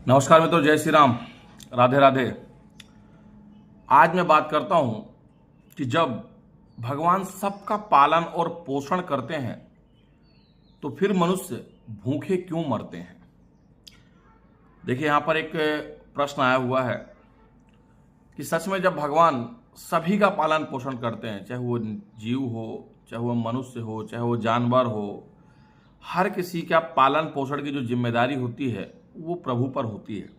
नमस्कार मित्रों, जय श्री राम, राधे राधे। आज मैं बात करता हूं कि जब भगवान सबका पालन और पोषण करते हैं तो फिर मनुष्य भूखे क्यों मरते हैं। देखिए, यहां पर एक प्रश्न आया हुआ है कि सच में जब भगवान सभी का पालन पोषण करते हैं, चाहे वो जीव हो, चाहे वो मनुष्य हो, चाहे वो जानवर हो, हर किसी का पालन पोषण की जो जिम्मेदारी होती है वो प्रभु पर होती है,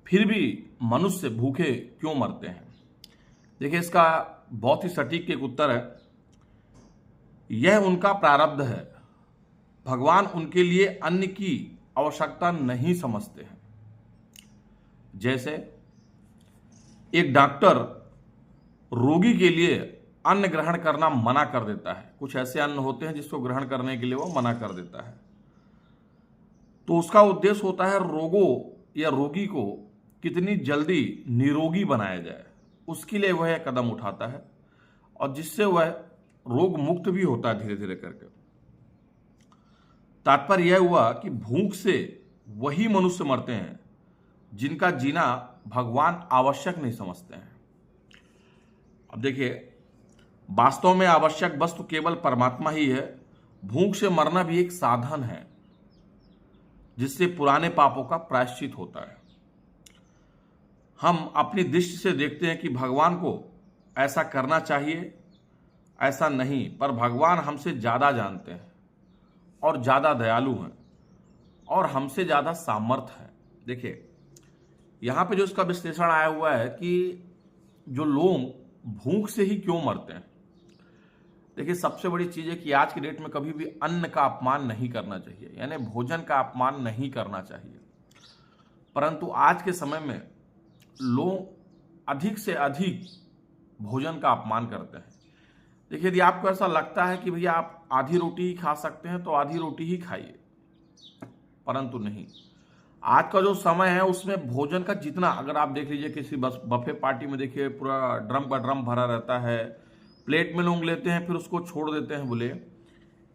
फिर भी मनुष्य भूखे क्यों मरते हैं। देखिए, इसका बहुत ही सटीक एक उत्तर है, यह उनका प्रारब्ध है। भगवान उनके लिए अन्न की आवश्यकता नहीं समझते हैं। जैसे एक डॉक्टर रोगी के लिए अन्न ग्रहण करना मना कर देता है, कुछ ऐसे अन्न होते हैं जिसको ग्रहण करने के लिए वो मना कर देता है, तो उसका उद्देश्य होता है रोगों या रोगी को कितनी जल्दी निरोगी बनाया जाए, उसके लिए वह कदम उठाता है और जिससे वह रोग मुक्त भी होता है धीरे धीरे करके। तात्पर्य यह हुआ कि भूख से वही मनुष्य मरते हैं जिनका जीना भगवान आवश्यक नहीं समझते हैं। अब देखिए, वास्तव में आवश्यक वस्तु केवल परमात्मा ही है। भूख से मरना भी एक साधन है जिससे पुराने पापों का प्रायश्चित होता है। हम अपनी दृष्टि से देखते हैं कि भगवान को ऐसा करना चाहिए, ऐसा नहीं, पर भगवान हमसे ज्यादा जानते हैं और ज्यादा दयालु हैं और हमसे ज्यादा सामर्थ्य है। देखिए, यहां पे जो इसका विश्लेषण आया हुआ है कि जो लोग भूख से ही क्यों मरते हैं। देखिए, सबसे बड़ी चीज है कि आज की डेट में कभी भी अन्न का अपमान नहीं करना चाहिए, यानी भोजन का अपमान नहीं करना चाहिए। परंतु आज के समय में लोग अधिक से अधिक भोजन का अपमान करते हैं। देखिए, यदि आपको ऐसा लगता है कि भैया आप आधी रोटी ही खा सकते हैं तो आधी रोटी ही खाइए, परंतु नहीं। आज का जो समय है उसमें भोजन का जितना, अगर आप देख लीजिए किसी बस बफे पार्टी में, देखिए पूरा ड्रम का ड्रम भरा रहता है, प्लेट में लोग लेते हैं फिर उसको छोड़ देते हैं। बोले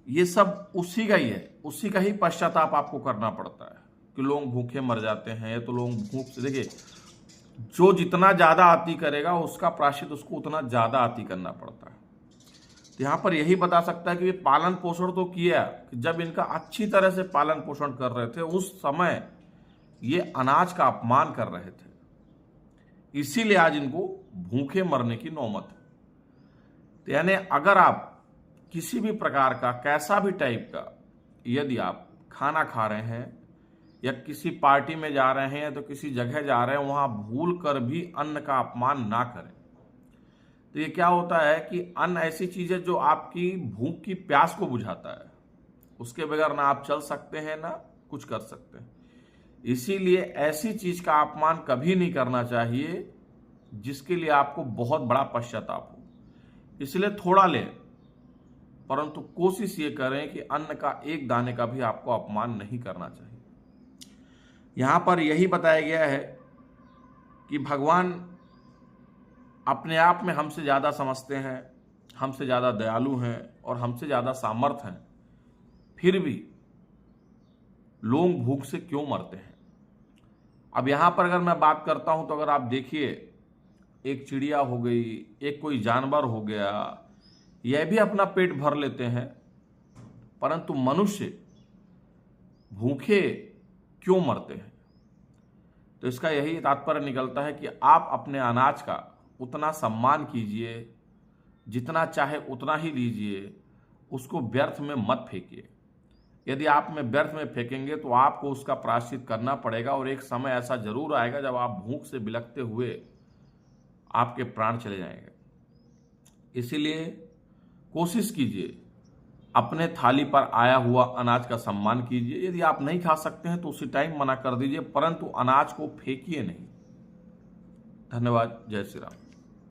ये सब उसी का ही है, उसी का ही पश्चाताप आपको करना पड़ता है कि लोग भूखे मर जाते हैं। तो लोग भूख से, देखिए, जो जितना ज्यादा आती करेगा उसका प्रायश्चित उसको उतना ज्यादा आती करना पड़ता है। तो यहां पर यही बता सकता है कि ये पालन पोषण तो किया कि जब इनका अच्छी तरह से पालन पोषण कर रहे थे उस समय ये अनाज का अपमान कर रहे थे, इसीलिए आज इनको भूखे मरने की नौबत है। तो यानी अगर आप किसी भी प्रकार का, कैसा भी टाइप का, यदि आप खाना खा रहे हैं या किसी पार्टी में जा रहे हैं या तो किसी जगह जा रहे हैं, वहां भूल कर भी अन्न का अपमान ना करें। तो ये क्या होता है कि अन्न ऐसी चीज है जो आपकी भूख की प्यास को बुझाता है, उसके बगैर ना आप चल सकते हैं ना कुछ कर सकते हैं। इसीलिए ऐसी चीज का अपमान कभी नहीं करना चाहिए जिसके लिए आपको बहुत बड़ा पश्चाताप हो। इसलिए थोड़ा लें, परंतु कोशिश ये करें कि अन्न का एक दाने का भी आपको अपमान नहीं करना चाहिए। यहां पर यही बताया गया है कि भगवान अपने आप में हमसे ज्यादा समझते हैं, हमसे ज्यादा दयालु हैं और हमसे ज्यादा सामर्थ्य हैं, फिर भी लोग भूख से क्यों मरते हैं। अब यहां पर अगर मैं बात करता हूं तो अगर आप देखिए, एक चिड़िया हो गई, एक कोई जानवर हो गया, यह भी अपना पेट भर लेते हैं, परंतु मनुष्य भूखे क्यों मरते हैं। तो इसका यही तात्पर्य निकलता है कि आप अपने अनाज का उतना सम्मान कीजिए, जितना चाहे उतना ही लीजिए, उसको व्यर्थ में मत फेंकिए। यदि आप में व्यर्थ में फेंकेंगे तो आपको उसका प्रायश्चित करना पड़ेगा और एक समय ऐसा जरूर आएगा जब आप भूख से बिलखते हुए आपके प्राण चले जाएंगे। इसीलिए कोशिश कीजिए, अपने थाली पर आया हुआ अनाज का सम्मान कीजिए। यदि आप नहीं खा सकते हैं तो उसी टाइम मना कर दीजिए, परंतु अनाज को फेंकिए नहीं। धन्यवाद। जय श्री राम।